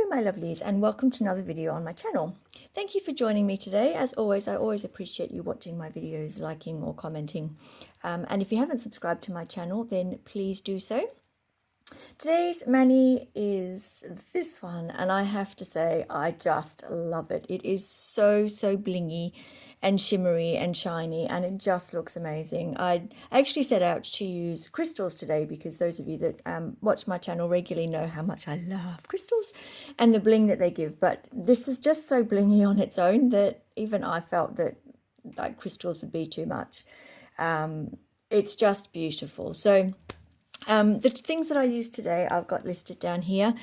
my lovelies, and welcome to another video on my channel. Thank you for joining me today. As always, I always appreciate you watching my videos, liking or commenting. And if you haven't subscribed to my channel, then please do so. Today's mani is this one, and I have to say I just love it. It is so blingy and shimmery and shiny, and it just looks amazing. I actually set out to use crystals today because those of you that watch my channel regularly know how much I love crystals and the bling that they give, but this is just so blingy on its own that even I felt that like crystals would be too much. It's just beautiful. So the things that I used today, I've got listed down here.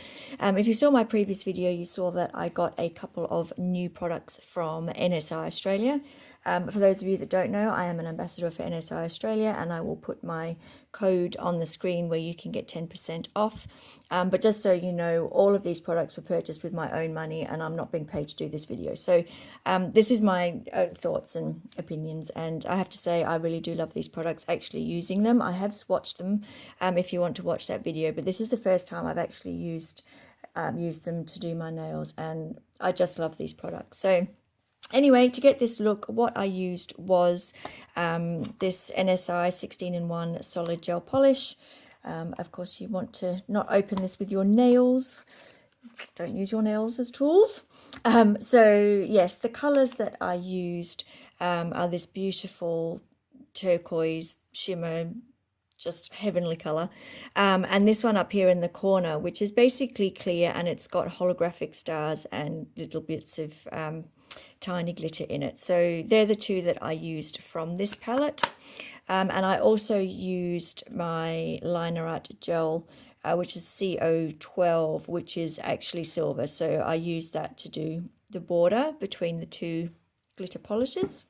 If you saw my previous video, you saw that I got a couple of new products from NSI Australia. For those of you that don't know, I am an ambassador for NSI Australia, and I will put my code on the screen where you can get 10% off. But just so you know, all of these products were purchased with my own money, and I'm not being paid to do this video. So this is my own thoughts and opinions, and I have to say I really do love these products, actually using them. I have swatched them if you want to watch that video, but this is the first time I've actually used them to do my nails, and I just love these products. So anyway, to get this look, what I used was this NSI 16-in-1 solid gel polish. Of course, you want to not open this with your nails. Don't use your nails as tools. So yes, the colours that I used are this beautiful turquoise shimmer, just heavenly color, and this one up here in the corner, which is basically clear, and it's got holographic stars and little bits of tiny glitter in it. So they're the two that I used from this palette, and I also used my liner art gel, which is CO12, which is actually silver, so I used that to do the border between the two glitter polishes.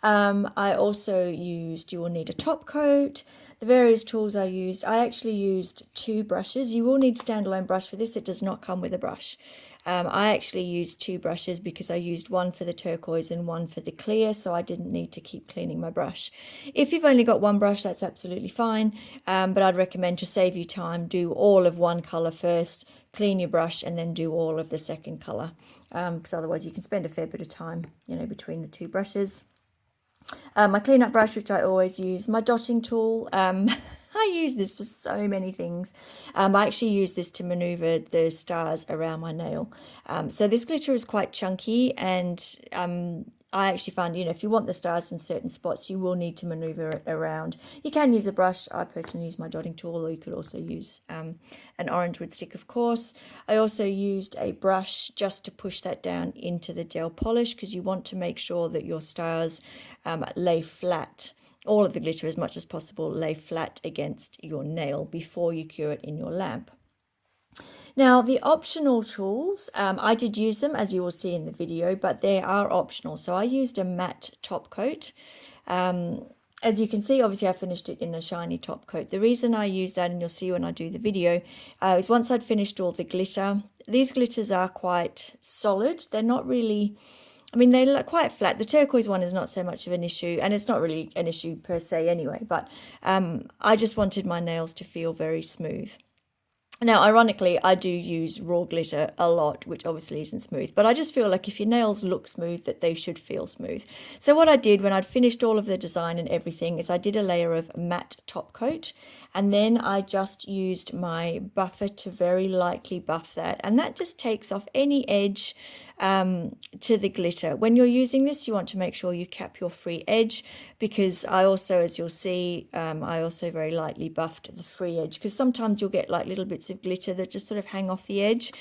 I also used, you will need a top coat. The various tools I actually used 2 brushes. You will need a standalone brush for this. It does not come with a brush. I actually used 2 brushes because I used one for the turquoise and one for the clear, so I didn't need to keep cleaning my brush. If you've only got one brush, that's absolutely fine, but I'd recommend, to save you time, do all of one color first, clean your brush, and then do all of the second color, because otherwise you can spend a fair bit of time, between the 2 brushes. My cleanup brush, which I always use, my dotting tool. I use this for so many things. I actually use this to maneuver the stars around my nail. So this glitter is quite chunky, and I actually find, if you want the stars in certain spots, you will need to maneuver it around. You can use a brush. I personally use my dotting tool, or you could also use an orange wood stick, of course. I also used a brush just to push that down into the gel polish, because you want to make sure that your stars lay flat. All of the glitter, as much as possible, lay flat against your nail before you cure it in your lamp. Now, the optional tools, I did use them, as you will see in the video, but they are optional. So I used a matte top coat. As you can see, obviously I finished it in a shiny top coat. The reason I used that, and you'll see when I do the video, is once I'd finished all the glitter. These glitters are quite solid. They're not really, they look quite flat. The turquoise one is not so much of an issue, and it's not really an issue per se anyway, but I just wanted my nails to feel very smooth. Now, ironically, I do use raw glitter a lot, which obviously isn't smooth, but I just feel like if your nails look smooth, that they should feel smooth. So what I did when I'd finished all of the design and everything is I did a layer of matte top coat, and then I just used my buffer to very lightly buff that, and that just takes off any edge to the glitter. When you're using this, you want to make sure you cap your free edge, because I also, as you'll see, I also very lightly buffed the free edge, because sometimes you'll get like little bits of glitter that just sort of hang off the edge.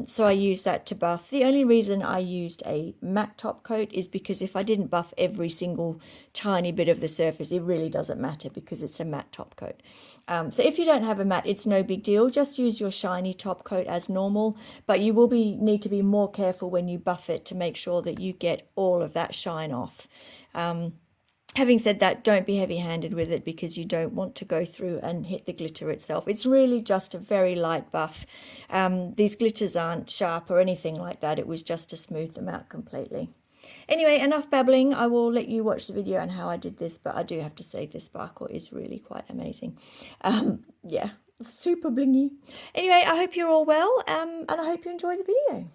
So I used that to buff. The only reason I used a matte top coat is because if I didn't buff every single tiny bit of the surface, it really doesn't matter because it's a matte top coat. So if you don't have a matte, it's no big deal. Just use your shiny top coat as normal, but you will need to be more careful when you buff it to make sure that you get all of that shine off. Having said that, don't be heavy-handed with it, because you don't want to go through and hit the glitter itself. It's really just a very light buff. These glitters aren't sharp or anything like that. It was just to smooth them out completely. Anyway, enough babbling. I will let you watch the video on how I did this, but I do have to say this sparkle is really quite amazing. Yeah, super blingy. Anyway, I hope you're all well, and I hope you enjoy the video.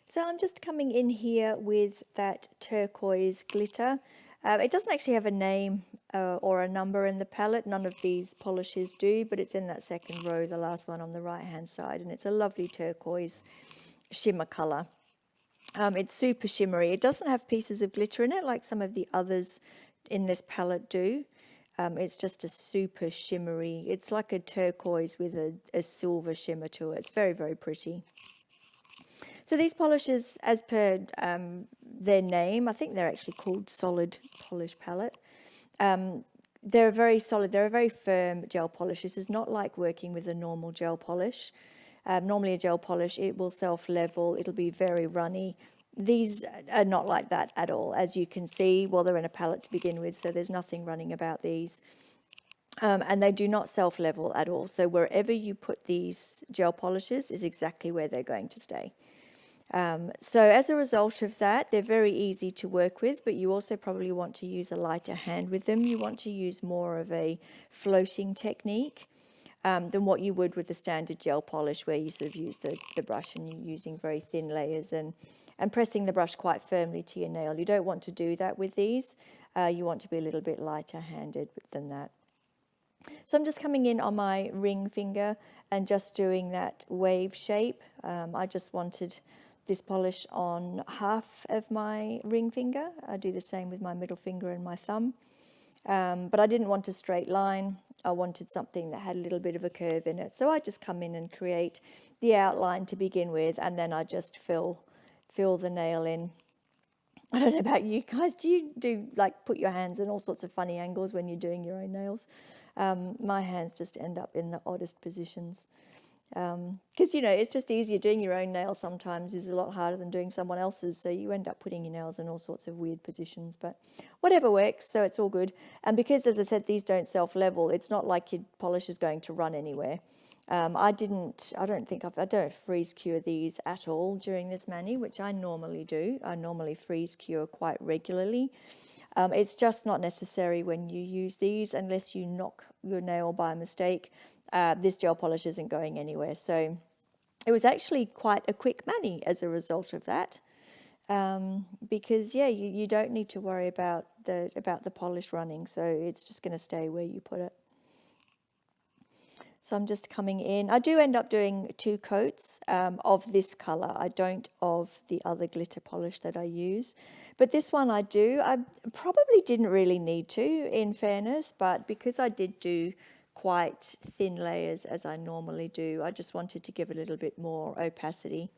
So I'm just coming in here with that turquoise glitter. It doesn't actually have a name or a number in the palette. None of these polishes do, but it's in that second row, the last one on the right hand side, and it's a lovely turquoise shimmer colour. It's super shimmery. It doesn't have pieces of glitter in it like some of the others in this palette do. It's just a super shimmery, it's like a turquoise with a silver shimmer to it. It's very, very pretty. So these polishes, as per their name, I think they're actually called solid polish palette. They're very solid, they're a very firm gel polish. This is not like working with a normal gel polish. Normally a gel polish, it will self-level, it'll be very runny. These are not like that at all. As you can see, well, they're in a palette to begin with, so there's nothing running about these. And they do not self-level at all. So wherever you put these gel polishes is exactly where they're going to stay. So as a result of that, they're very easy to work with, but you also probably want to use a lighter hand with them. You want to use more of a floating technique than what you would with the standard gel polish, where you sort of use the brush and you're using very thin layers and pressing the brush quite firmly to your nail. You don't want to do that with these. You want to be a little bit lighter handed than that. So I'm just coming in on my ring finger and just doing that wave shape. I just wanted this polish on half of my ring finger. I do the same with my middle finger and my thumb. But I didn't want a straight line. I wanted something that had a little bit of a curve in it. So I just come in and create the outline to begin with, and then I just fill the nail in. I don't know about you guys. Do you do like put your hands in all sorts of funny angles when you're doing your own nails? My hands just end up in the oddest positions. Because, you know, it's just easier. Doing your own nails sometimes is a lot harder than doing someone else's, so you end up putting your nails in all sorts of weird positions, but whatever works, so it's all good. And because, as I said, these don't self-level, it's not like your polish is going to run anywhere. I don't freeze cure these at all during this mani, which I normally do. I normally freeze cure quite regularly. It's just not necessary when you use these unless you knock your nail by mistake. This gel polish isn't going anywhere. So it was actually quite a quick mani as a result of that. Because, yeah, you don't need to worry about the polish running. So it's just going to stay where you put it. So I'm just coming in. I do end up doing 2 coats of this colour. I don't of the other glitter polish that I use. But this one I do. I probably didn't really need to, in fairness, but because I did do quite thin layers as I normally do, I just wanted to give a little bit more opacity.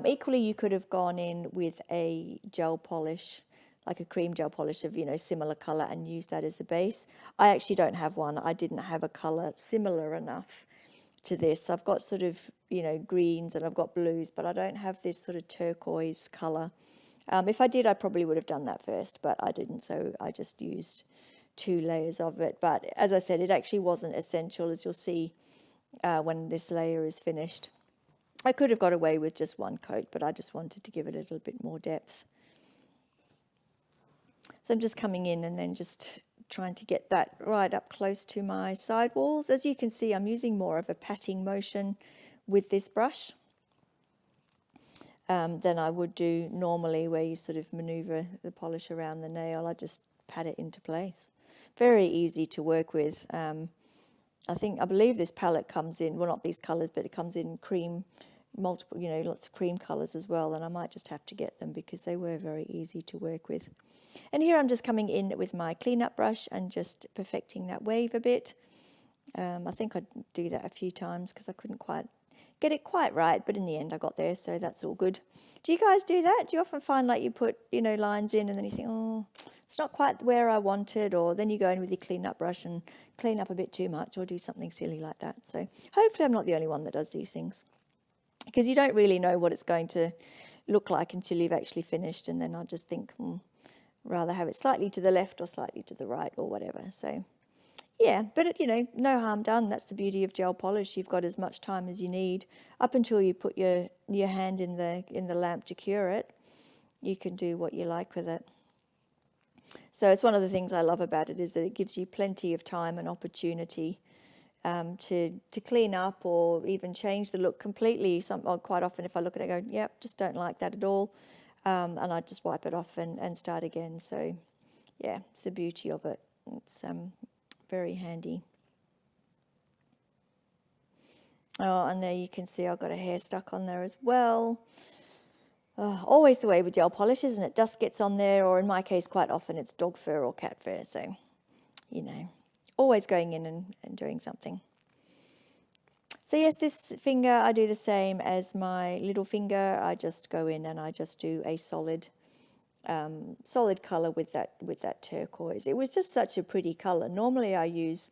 Equally, you could have gone in with a gel polish, like a cream gel polish of, you know, similar colour, and use that as a base. I actually don't have one. I didn't have a colour similar enough to this. I've got sort of, you know, greens and I've got blues, but I don't have this sort of turquoise colour. If I did, I probably would have done that first, but I didn't, so I just used 2 layers of it. But as I said, it actually wasn't essential, as you'll see when this layer is finished. I could have got away with just 1 coat, but I just wanted to give it a little bit more depth. So I'm just coming in and then just trying to get that right up close to my side walls. As you can see, I'm using more of a patting motion with this brush than I would do normally, where you sort of maneuver the polish around the nail. I just pat it into place. Very easy to work with. I believe this palette comes in, well, not these colours, but it comes in cream, multiple, you know, lots of cream colours as well, and I might just have to get them because they were very easy to work with. And here I'm just coming in with my cleanup brush and just perfecting that wave a bit. I think I'd do that a few times because I couldn't quite get it quite right, but in the end I got there, so that's all good. Do you guys do that? Do you often find like you put, you know, lines in and then you think, oh, it's not quite where I wanted, or then you go in with your cleanup brush and clean up a bit too much or do something silly like that? So hopefully I'm not the only one that does these things, because you don't really know what it's going to look like until you've actually finished, and then I just think, rather have it slightly to the left or slightly to the right or whatever. So yeah, but you know, no harm done. That's the beauty of gel polish. You've got as much time as you need up until you put your hand in the lamp to cure it. You can do what you like with it. So it's one of the things I love about it, is that it gives you plenty of time and opportunity to clean up or even change the look completely. Quite often if I look at it, I go, yep, just don't like that at all. And I just wipe it off and start again. So yeah, it's the beauty of it. It's very handy. Oh, and there you can see I've got a hair stuck on there as well. Always the way with gel polish, isn't it? Dust gets on there, or in my case, quite often it's dog fur or cat fur. So, you know, always going in and doing something. So yes, this finger, I do the same as my little finger. I just go in and I just do a solid colour with that turquoise. It was just such a pretty colour. Normally I use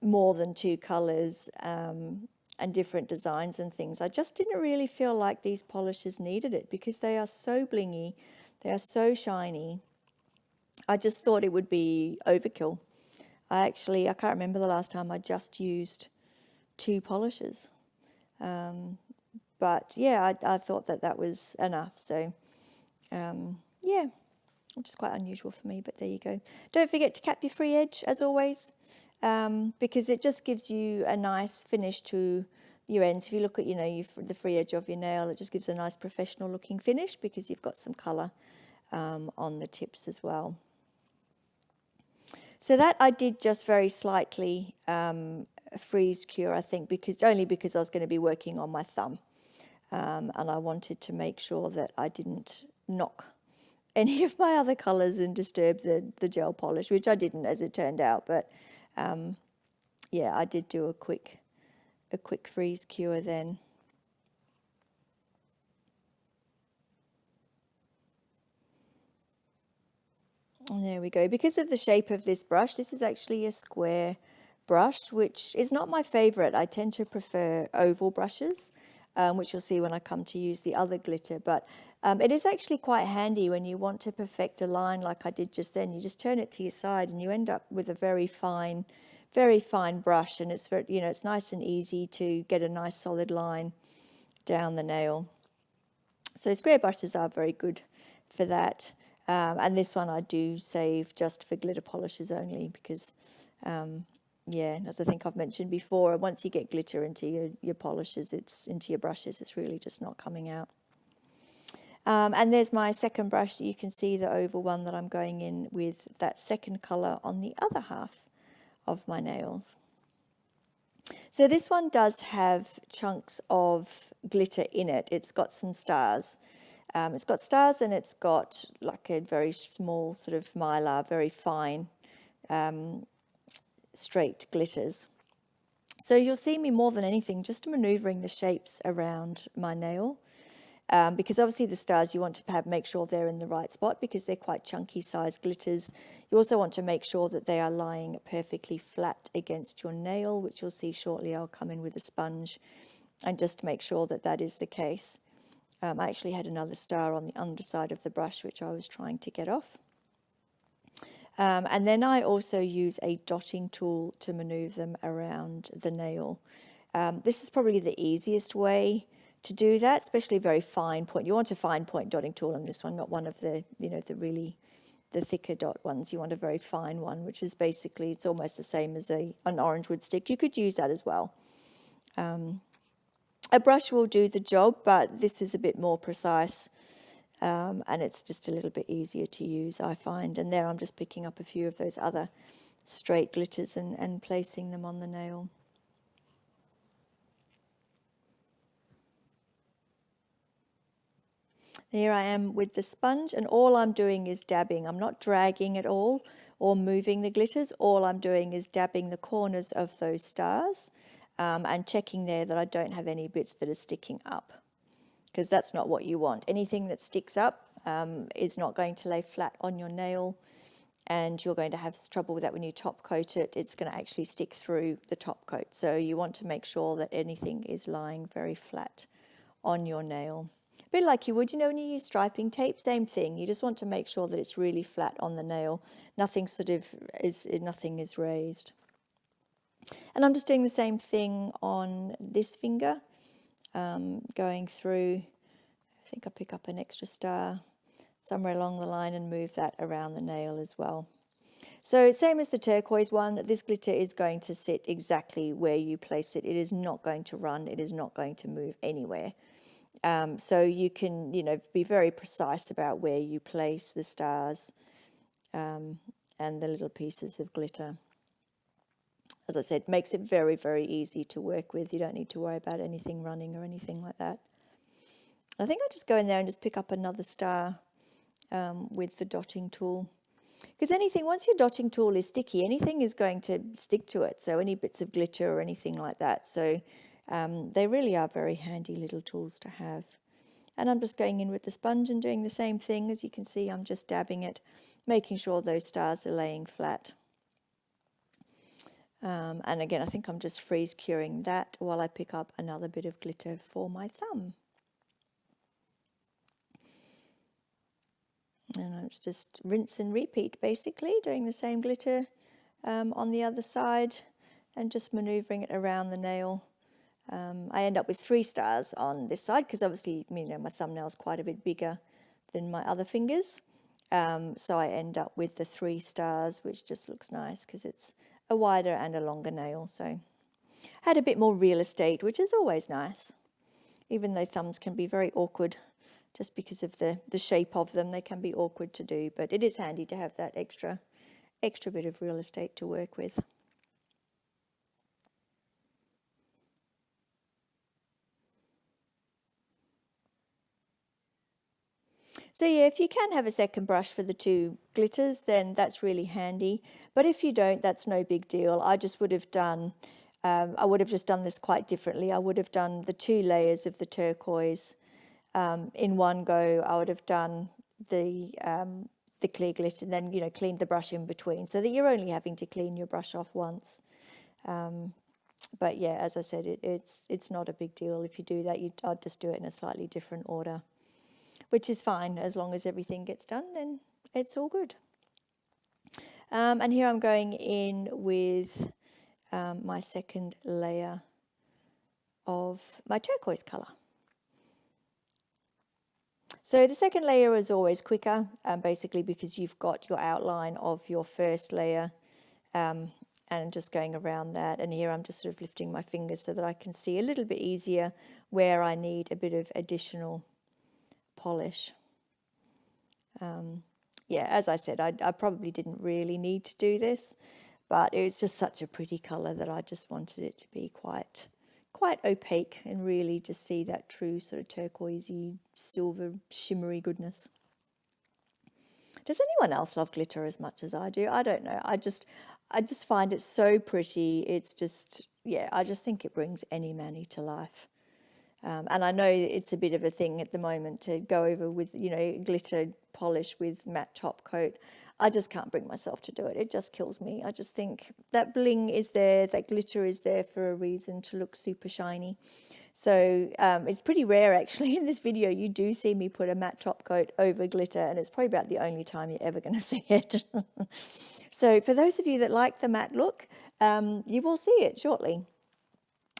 more than two colours and different designs and things. I just didn't really feel like these polishes needed it because they are so blingy, they are so shiny. I just thought it would be overkill. I can't remember the last time I just used two polishes. But yeah, I thought that was enough. So yeah, which is quite unusual for me, but there you go. Don't forget to cap your free edge as always. Because it just gives you a nice finish to your ends. If you look at, the free edge of your nail, it just gives a nice professional looking finish because you've got some colour on the tips as well. So that I did just very slightly freeze cure, I think, only because I was going to be working on my thumb. And I wanted to make sure that I didn't knock any of my other colours and disturb the gel polish, which I didn't as it turned out, but yeah, I did do a quick freeze cure then. And there we go. Because of the shape of this brush, this is actually a square brush, which is not my favourite. I tend to prefer oval brushes, which you'll see when I come to use the other glitter. But it is actually quite handy when you want to perfect a line like I did just then. You just turn it to your side and you end up with a very fine brush, and it's it's nice and easy to get a nice solid line down the nail. So square brushes are very good for that. And this one I do save just for glitter polishes only because, yeah, as I think I've mentioned before, once you get glitter into your polishes, into your brushes, it's really just not coming out. And there's my second brush. You can see the oval one that I'm going in with that second colour on the other half of my nails. So this one does have chunks of glitter in it. It's got some stars. It's got stars and it's got like a very small sort of mylar, very fine straight glitters. So you'll see me more than anything just manoeuvring the shapes around my nail. Because obviously the stars you want to make sure they're in the right spot because they're quite chunky sized glitters. You also want to make sure that they are lying perfectly flat against your nail, which you'll see shortly. I'll come in with a sponge and just make sure that is the case. I actually had another star on the underside of the brush which I was trying to get off. And then I also use a dotting tool to manoeuvre them around the nail. This is probably the easiest way to do that, especially very fine point. You want a fine point dotting tool on this one, not one of the, the thicker dot ones. You want a very fine one, which is basically, it's almost the same as an orange wood stick. You could use that as well. A brush will do the job, but this is a bit more precise, and it's just a little bit easier to use, I find. And there I'm just picking up a few of those other straight glitters and placing them on the nail. Here I am with the sponge, and all I'm doing is dabbing. I'm not dragging at all or moving the glitters. All I'm doing is dabbing the corners of those stars and checking there that I don't have any bits that are sticking up, because that's not what you want. Anything that sticks up is not going to lay flat on your nail, and you're going to have trouble with that when you top coat it. It's going to actually stick through the top coat. So you want to make sure that anything is lying very flat on your nail. A bit like you would, when you use striping tape, same thing. You just want to make sure that it's really flat on the nail. Nothing is raised. And I'm just doing the same thing on this finger, going through. I think I pick up an extra star somewhere along the line and move that around the nail as well. So same as the turquoise one, this glitter is going to sit exactly where you place it. It is not going to run. It is not going to move anywhere. So you can, be very precise about where you place the stars and the little pieces of glitter. As I said, makes it very, very easy to work with. You don't need to worry about anything running or anything like that. I think I'll just go in there and just pick up another star with the dotting tool. Because once your dotting tool is sticky, anything is going to stick to it. So any bits of glitter or anything like that. So they really are very handy little tools to have. And I'm just going in with the sponge and doing the same thing. As you can see, I'm just dabbing it, making sure those stars are laying flat. And again, I think I'm just freeze curing that while I pick up another bit of glitter for my thumb. And it's just rinse and repeat, basically, doing the same glitter on the other side and just manoeuvring it around the nail. I end up with 3 stars on this side because obviously, my thumbnail is quite a bit bigger than my other fingers. So I end up with the 3 stars, which just looks nice because it's a wider and a longer nail. So had a bit more real estate, which is always nice, even though thumbs can be very awkward. Just because of the shape of them, they can be awkward to do, but it is handy to have that extra bit of real estate to work with. So yeah, if you can have a second brush for the 2 glitters, then that's really handy. But if you don't, that's no big deal. I just would have done, I would have just done this quite differently. I would have done the 2 layers of the turquoise in one go. I would have done the clear glitter and then cleaned the brush in between, so that you're only having to clean your brush off once. But yeah, as I said, it's not a big deal if you do that. I'll just do it in a slightly different order, which is fine as long as everything gets done. Then it's all good. And here I'm going in with my second layer of my turquoise colour. So the second layer is always quicker, basically because you've got your outline of your first layer and just going around that. And here I'm just sort of lifting my fingers so that I can see a little bit easier where I need a bit of additional polish. Yeah, as I said, I probably didn't really need to do this, but it was just such a pretty colour that I just wanted it to be quite opaque and really just see that true sort of turquoisey, silver, shimmery goodness. Does anyone else love glitter as much as I do? I don't know. I just find it so pretty. It's just, yeah, I just think it brings any mani to life. And I know it's a bit of a thing at the moment to go over with, glitter polish with matte top coat. I just can't bring myself to do it. It just kills me. I just think that bling is there, that glitter is there for a reason, to look super shiny. So it's pretty rare actually in this video you do see me put a matte top coat over glitter, and it's probably about the only time you're ever going to see it. So for those of you that like the matte look, you will see it shortly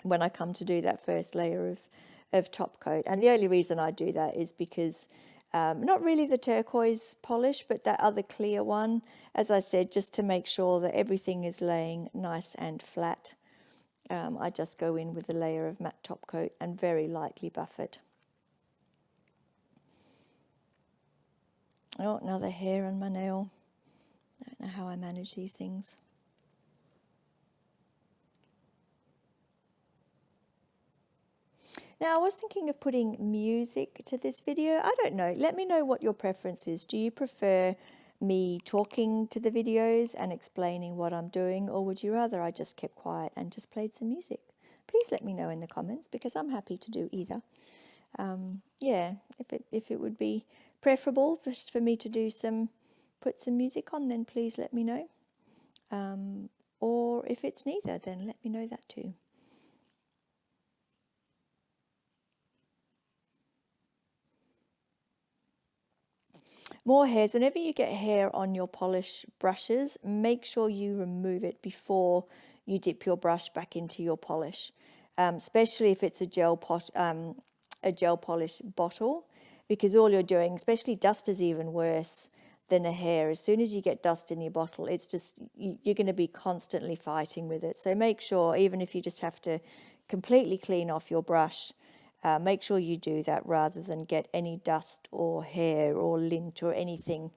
when I come to do that first layer of top coat. And the only reason I do that is because not really the turquoise polish, but that other clear one, as I said, just to make sure that everything is laying nice and flat. I just go in with a layer of matte top coat and very lightly buff it. Oh, another hair on my nail. I don't know how I manage these things. Now, I was thinking of putting music to this video. I don't know. Let me know what your preference is. Do you prefer me talking to the videos and explaining what I'm doing, or would you rather I just kept quiet and just played some music? Please let me know in the comments, because I'm happy to do either. Yeah, if it would be preferable just for me to do put some music on, then please let me know. Or if it's neither, then let me know that too. More hairs. Whenever you get hair on your polish brushes, make sure you remove it before you dip your brush back into your polish, especially if it's a gel polish bottle, because all you're doing, especially dust is even worse than a hair. As soon as you get dust in your bottle, it's just, you're going to be constantly fighting with it. So make sure, even if you just have to completely clean off your brush, make sure you do that rather than get any dust or hair or lint or anything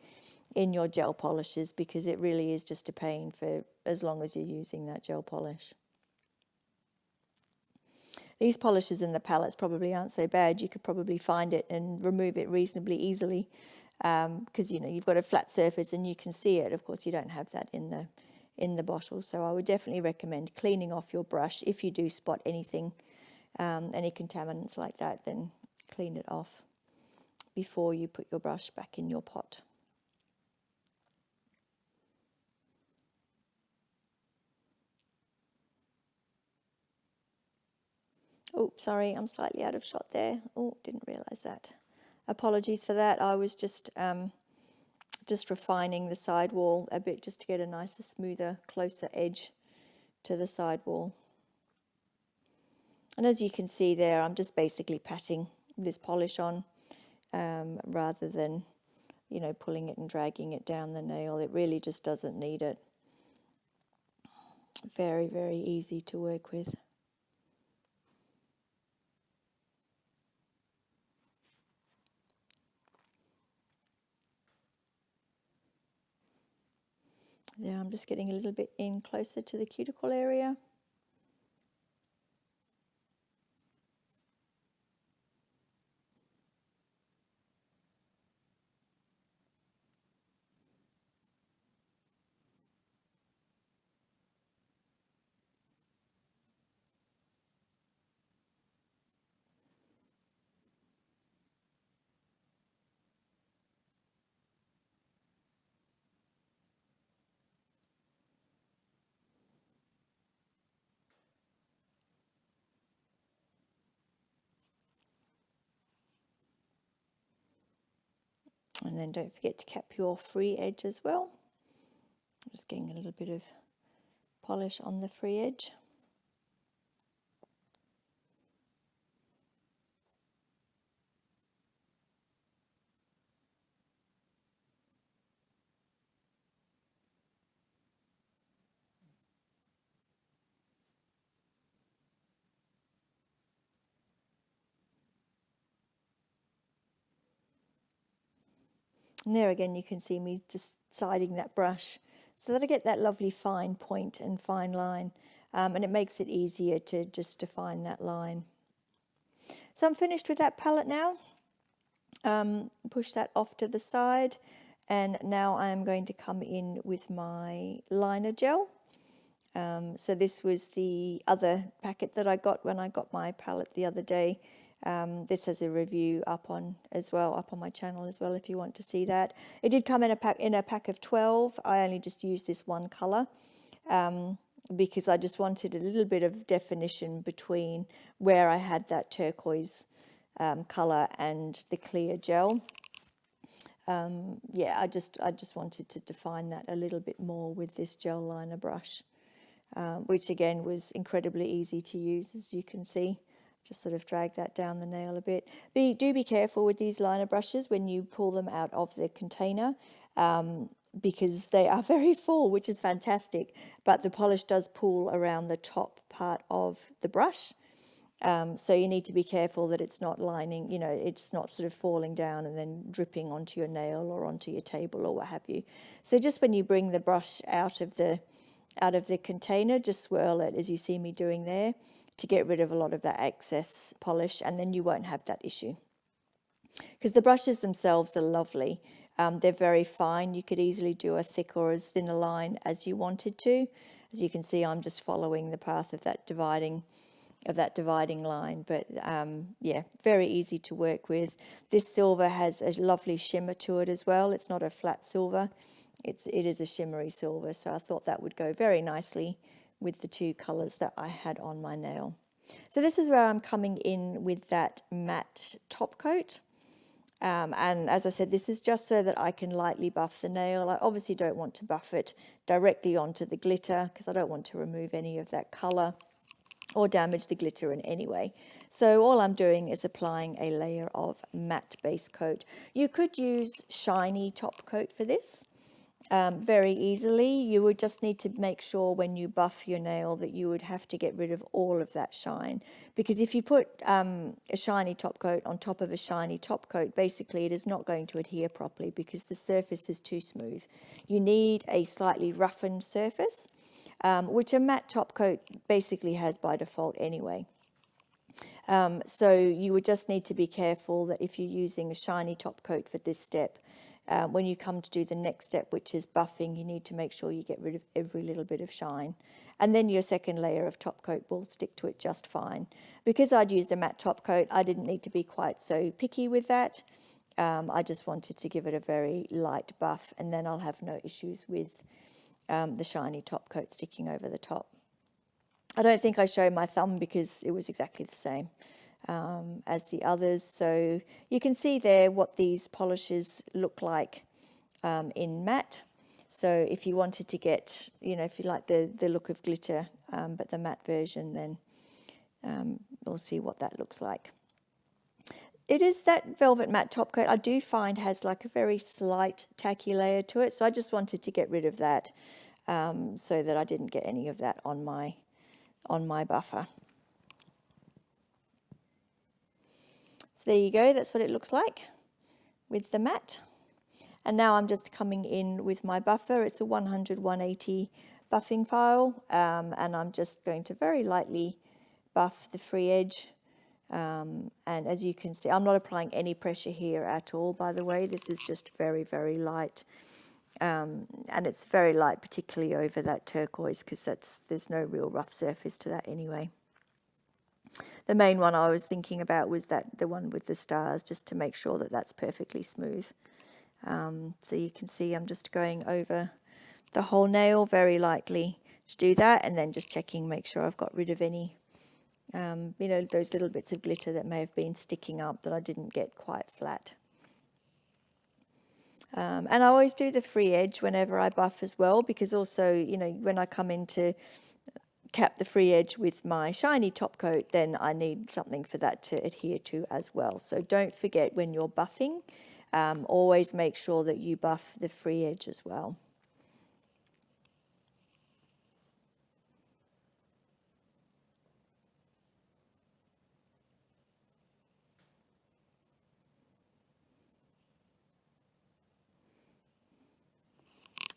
in your gel polishes, because it really is just a pain for as long as you're using that gel polish. These polishes in the palettes probably aren't so bad. You could probably find it and remove it reasonably easily, because you've got a flat surface and you can see it. Of course, you don't have that in the bottle. So I would definitely recommend cleaning off your brush. If you do spot anything, any contaminants like that, then clean it off before you put your brush back in your pot. Oh, sorry, I'm slightly out of shot there. Oh, didn't realize that. Apologies for that. I was just refining the sidewall a bit, just to get a nicer, smoother, closer edge to the sidewall. And as you can see there, I'm just basically patting this polish on, rather than, pulling it and dragging it down the nail. It really just doesn't need it. Very, very easy to work with. There, I'm just getting a little bit in closer to the cuticle area. And then don't forget to cap your free edge as well. Just getting a little bit of polish on the free edge. And there again, you can see me just siding that brush so that I get that lovely fine point and fine line, and it makes it easier to just define that line. So I'm finished with that palette now. Push that off to the side, and now I'm going to come in with my liner gel. So this was the other packet that I got when I got my palette the other day. This has a review up on my channel as well, if you want to see that. It did come in a pack of 12. I only just used this one color, because I just wanted a little bit of definition between where I had that turquoise color and the clear gel. Yeah, I just wanted to define that a little bit more with this gel liner brush, which again was incredibly easy to use, as you can see. Just sort of drag that down the nail a bit. Do be careful with these liner brushes when you pull them out of the container, because they are very full, which is fantastic, but the polish does pool around the top part of the brush. So you need to be careful that it's not lining, it's not sort of falling down and then dripping onto your nail or onto your table or what have you. So just when you bring the brush out of the container, just swirl it as you see me doing there, to get rid of a lot of that excess polish, and then you won't have that issue. Because the brushes themselves are lovely. They're very fine. You could easily do a thick or as thin a line as you wanted to. As you can see, I'm just following the path of that dividing line, but yeah, very easy to work with. This silver has a lovely shimmer to it as well. It's not a flat silver, it is a shimmery silver, so I thought that would go very nicely with the two colors that I had on my nail. So this is where I'm coming in with that matte top coat. And as I said, this is just so that I can lightly buff the nail. I obviously don't want to buff it directly onto the glitter because I don't want to remove any of that color. or damage the glitter in any way. So all I'm doing is applying a layer of matte base coat. You could use shiny top coat for this very easily. You would just need to make sure when you buff your nail that you would have to get rid of all of that shine, because if you put a shiny top coat on top of a shiny top coat, basically it is not going to adhere properly because the surface is too smooth. You need a slightly roughened surface, which a matte top coat basically has by default anyway. So you would just need to be careful that if you're using a shiny top coat for this step, when you come to do the next step, which is buffing, you need to make sure you get rid of every little bit of shine. And then your second layer of top coat will stick to it just fine. Because I'd used a matte top coat, I didn't need to be quite so picky with that. I just wanted to give it a very light buff, and then I'll have no issues with the shiny top coat sticking over the top. I don't think I showed my thumb because it was exactly the same as the others. So you can see there what these polishes look like in matte. So if you wanted to get, if you like the look of glitter, but the matte version, then we'll see what that looks like. It is that velvet matte top coat I do find has like a very slight tacky layer to it. So I just wanted to get rid of that so that I didn't get any of that on my buffer. So there you go, that's what it looks like with the matte. And now I'm just coming in with my buffer. It's a 100-180 buffing file, and I'm just going to very lightly buff the free edge. And as you can see, I'm not applying any pressure here at all, by the way. This is just very, very light. And it's very light, particularly over that turquoise, because there's no real rough surface to that anyway. The main one I was thinking about was the one with the stars, just to make sure that that's perfectly smooth. So you can see I'm just going over the whole nail very lightly to do that, and then just checking, make sure I've got rid of any, those little bits of glitter that may have been sticking up that I didn't get quite flat. And I always do the free edge whenever I buff as well, because also, when I come in to cap the free edge with my shiny top coat, then I need something for that to adhere to as well. So don't forget, when you're buffing, always make sure that you buff the free edge as well.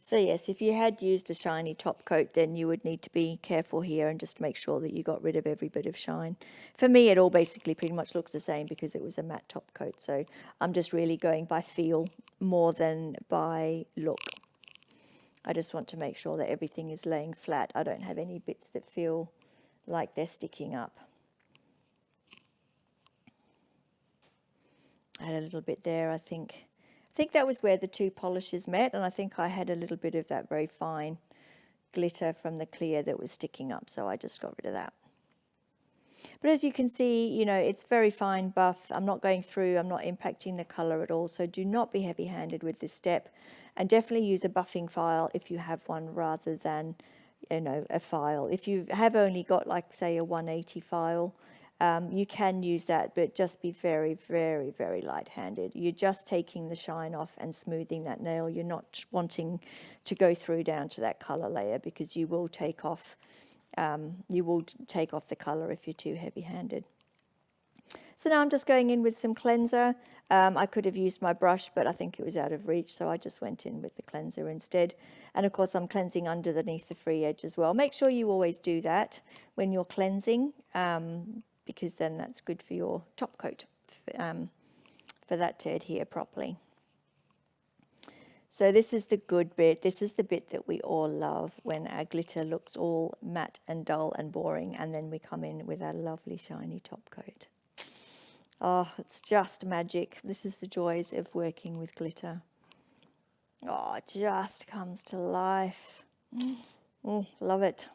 So yes, if you had used a shiny top coat, then you would need to be careful here and just make sure that you got rid of every bit of shine. For me, it all basically pretty much looks the same because it was a matte top coat. So I'm just really going by feel more than by look. I just want to make sure that everything is laying flat. I don't have any bits that feel like they're sticking up. I had a little bit there, I think that was where the two polishes met, and I think I had a little bit of that very fine glitter from the clear that was sticking up, so I just got rid of that. But as you can see, it's very fine buff. I'm not going through, I'm not impacting the colour at all, so do not be heavy-handed with this step, and definitely use a buffing file if you have one rather than, a file. If you have only got, like, say, a 180 file, you can use that, but just be very, very, very light-handed. You're just taking the shine off and smoothing that nail. You're not wanting to go through down to that colour layer, because you will take off the colour if you're too heavy-handed. So now I'm just going in with some cleanser. I could have used my brush, but I think it was out of reach, so I just went in with the cleanser instead. And of course, I'm cleansing underneath the free edge as well. Make sure you always do that when you're cleansing, because then that's good for your top coat, for that to adhere properly. So this is the good bit. This is the bit that we all love, when our glitter looks all matte and dull and boring, and then we come in with our lovely shiny top coat. Oh, it's just magic. This is the joys of working with glitter. Oh, it just comes to life. Love it.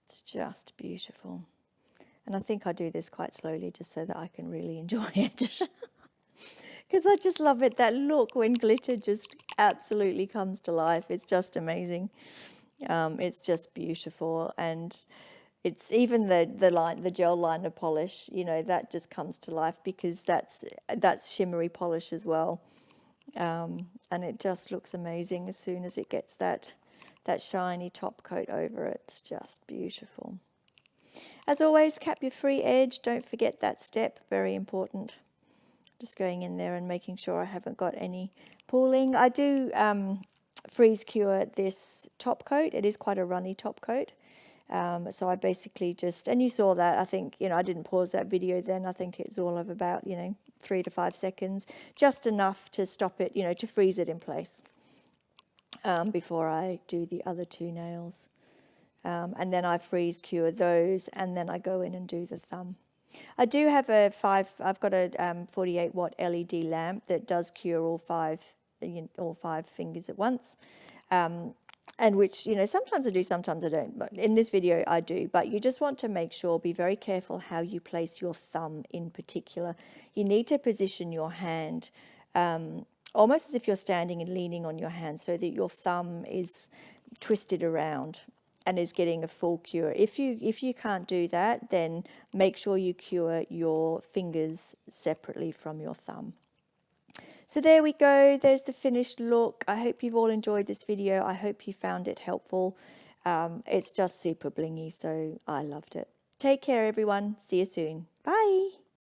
It's just beautiful. And I think I do this quite slowly just so that I can really enjoy it. Because I just love it, that look when glitter just absolutely comes to life. It's just amazing. It's just beautiful, and it's even the gel liner polish, you know, that just comes to life because that's shimmery polish as well, and it just looks amazing as soon as it gets that shiny top coat over it. It's just beautiful. As always, cap your free edge. Don't forget that step, very important. Just going in there and making sure I haven't got any pooling. I do freeze cure this top coat. It is quite a runny top coat. So I basically just, and you saw that, I think, you know, I didn't pause that video then. I think it's all of about, you know, 3 to 5 seconds, just enough to stop it, you know, to freeze it in place before I do the other 2 nails. And then I freeze cure those, and then I go in and do the thumb. I do have I've got a 48 watt LED lamp that does cure all 5 fingers at once. And which, you know, sometimes I do, sometimes I don't. But in this video, I do. But you just want to make sure, be very careful how you place your thumb in particular. You need to position your hand almost as if you're standing and leaning on your hand so that your thumb is twisted around and is getting a full cure. If you can't do that, then make sure you cure your fingers separately from your thumb. So there we go, there's the finished look. I hope you've all enjoyed this video. I hope you found it helpful. It's just super blingy, so I loved it. Take care, everyone. See you soon. Bye.